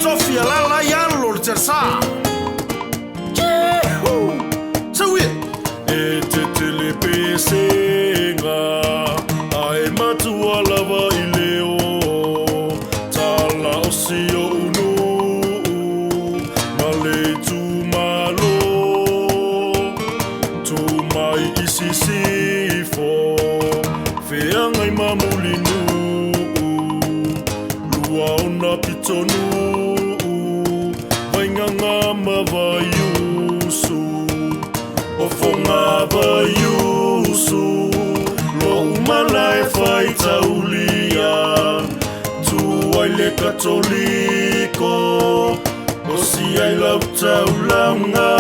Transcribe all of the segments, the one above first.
Sofia lala yallor tersa. Sawi. E te telepe senga ai matua lava I leo tala o sio unu male tu malo tu mai isi sifo feangai mamulinu lua ona pitonu vainganga mavaiusu o fonga vaiusu lo umalae fai taulia tu aile katoliko o si ai lau taulanga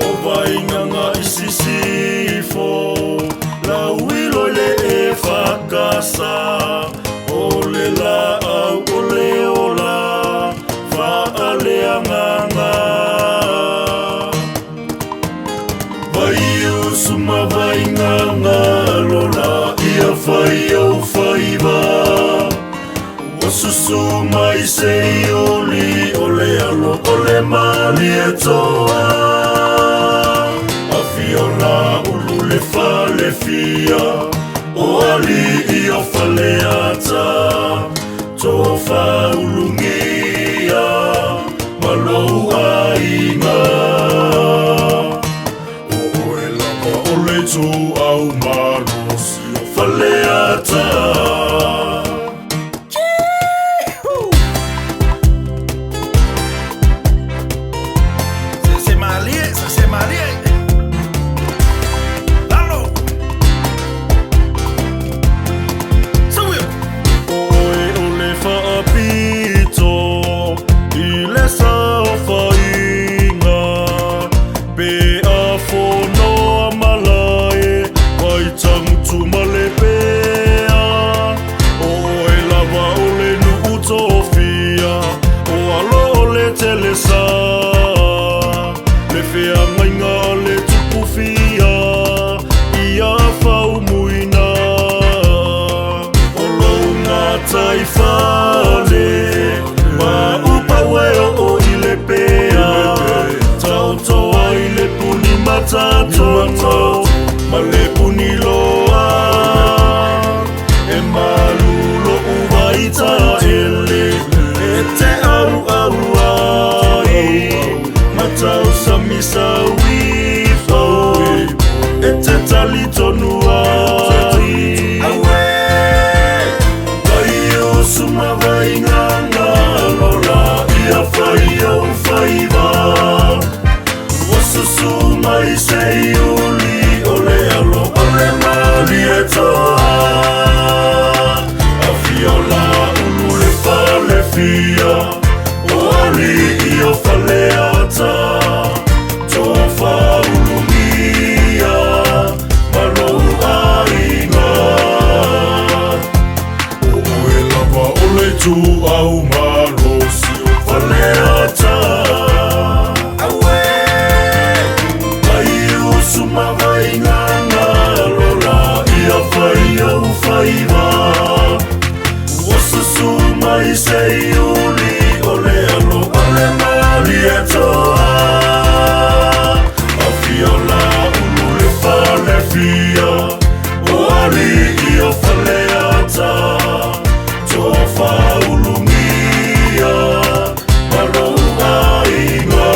o vainganga isisifo lau ilo le e whakasa o le la au o le ola whaaleanganga Suma vainganga lola ia whai au whaiva Wasusu mai se oli ole alo ole mali e toa Awhiola ulu le whale fia O ali ia whale ata Tō whaulungia Malou ainga Tu au marosi o faleata Se malie Lalo Sawi. Oe ole whaapito I le sawhainga Pe a whonoa malae Wai tangutu male pea Oe lava ole nu utofia O alo ole telesa Le fea ngainga le tupufia Ia whau muina O lou ngā taifale Ma upa weo o I le pea Tau toa I le puni matatono Ma le puni loa E malulo uwaita ele E te au au ai Matau samisa wifo E te tali tonu ai Vai o suma vainganga lola Ia whai au whaiva Wasusu mai se uli ole alo ole mali e toa Awhiola ulu le whale fia O ali I o whale ata Tō whaulungia Malou ainga Oe lava ole tu au marosi o whale ata Suma vainganga lola ia whai au whaiva Wasusu mai se uli ole alo ole mali e toa Awhiola ulu le whale fia O ali ia whale ata Tō whaulungia Malou ainga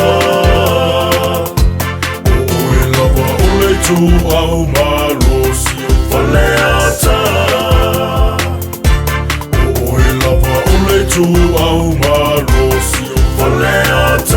Tu au marosi o faleata Oe lava ole tu au marosi o faleata